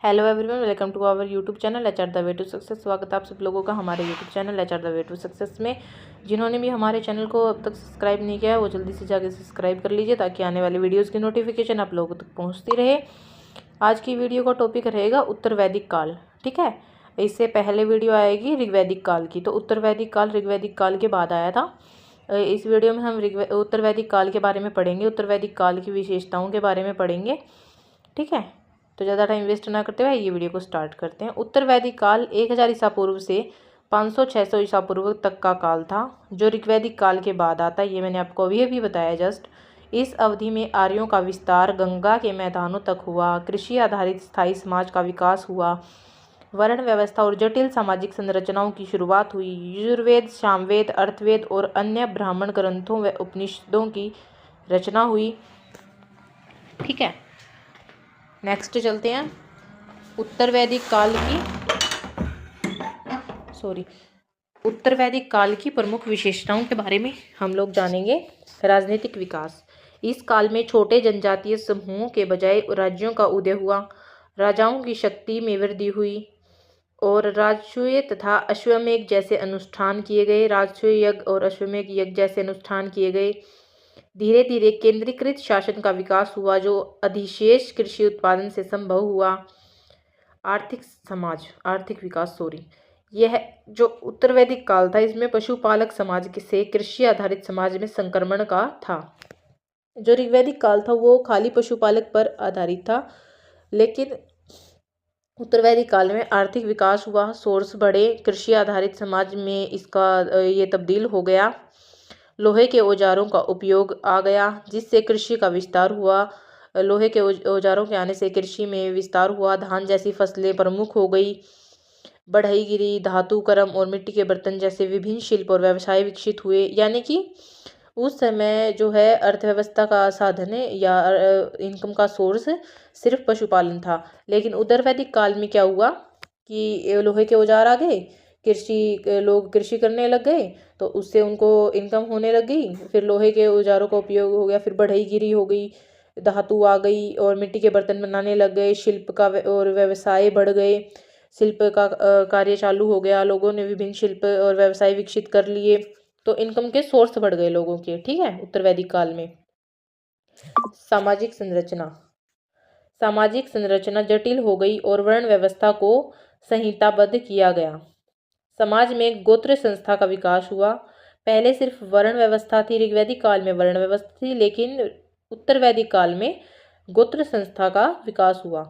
Hello everyone, welcome to our YouTube channel H R the way to success. स्वागत है आप सब लोगों का हमारे YouTube channel H R the way to success में। जिन्होंने भी हमारे चैनल को अब तक सब्सक्राइब नहीं किया है वो जल्दी से जाकर सब्सक्राइब कर लीजिए ताकि आने वाली वीडियोस की नोटिफिकेशन आप लोगों तक पहुंचती रहे। आज की वीडियो का टॉपिक रहेगा उत्तर वैदिक काल। ठीक है, इससे पहले वीडियो आएगी ऋग्वैदिक काल की, तो उत्तर वैदिक काल ऋग्वैदिक काल के बाद आया था। इस वीडियो में हम उत्तर वैदिक काल के बारे में पढ़ेंगे, उत्तर वैदिक काल की विशेषताओं के बारे में पढ़ेंगे। ठीक है, तो ज़्यादा टाइम वेस्ट ना करते हुए ये वीडियो को स्टार्ट करते हैं। उत्तर वैदिक काल 1000 ईसा पूर्व से 500-600 ईसा पूर्व तक का काल था, जो ऋग्वैदिक काल के बाद आता है। ये मैंने आपको अभी बताया जस्ट। इस अवधि में आर्यों का विस्तार गंगा के मैदानों तक हुआ, कृषि आधारित स्थायी समाज का विकास हुआ, वर्ण व्यवस्था और जटिल सामाजिक संरचनाओं की शुरुआत हुई, यजुर्वेद, सामवेद, अर्थवेद और अन्य ब्राह्मण ग्रंथों व उपनिषदों की रचना हुई। ठीक है, नेक्स्ट चलते हैं। उत्तर वैदिक काल की प्रमुख विशेषताओं के बारे में हम लोग जानेंगे। राजनीतिक विकास। इस काल में छोटे जनजातीय समूहों के बजाय राज्यों का उदय हुआ, राजाओं की शक्ति में वृद्धि हुई और राजसूय तथा अश्वमेध जैसे अनुष्ठान किए गए। राजसूय यज्ञ और अश्वमेध यज्ञ जैसे अनुष्ठान किए गए। धीरे धीरे केंद्रीकृत शासन का विकास हुआ, जो अधिशेष कृषि उत्पादन से संभव हुआ। आर्थिक विकास। यह जो उत्तर वैदिक काल था, इसमें पशुपालक समाज से कृषि आधारित समाज में संक्रमण का था। जो ऋग्वैदिक काल था वो खाली पशुपालक पर आधारित था, लेकिन उत्तर वैदिक काल में आर्थिक विकास हुआ, सोर्स बढ़े, कृषि आधारित समाज में इसका ये तब्दील हो गया। लोहे के औजारों का उपयोग आ गया, जिससे कृषि का विस्तार हुआ। लोहे के औजारों के आने से कृषि में विस्तार हुआ। धान जैसी फसलें प्रमुख हो गई। बढ़ईगिरी, धातु, कर्म और मिट्टी के बर्तन जैसे विभिन्न शिल्प और व्यवसाय विकसित हुए। यानी कि उस समय जो है अर्थव्यवस्था का साधन है या इनकम का सोर्स सिर्फ पशुपालन था। लेकिन उत्तर वैदिक काल में क्या हुआ कि लोहे के औजार आ गए, लोग कृषि करने लग गए, तो उससे उनको इनकम होने लग गई। फिर लोहे के औजारों का उपयोग हो गया, फिर बढ़ईगिरी हो गई, धातु आ गई और मिट्टी के बर्तन बनाने लग गए। शिल्प का और व्यवसाय बढ़ गए, शिल्प का कार्य चालू हो गया। लोगों ने विभिन्न शिल्प और व्यवसाय विकसित कर लिए, तो इनकम के सोर्स बढ़ गए लोगों के। ठीक है, उत्तर वैदिक काल में। सामाजिक संरचना जटिल हो गई और वर्ण व्यवस्था को संहिताबद्ध किया गया। समाज में गोत्र संस्था का विकास हुआ। पहले सिर्फ वर्ण व्यवस्था थी, ऋग्वैदिक काल में वर्ण व्यवस्था थी, लेकिन उत्तर वैदिक काल में गोत्र संस्था का विकास हुआ।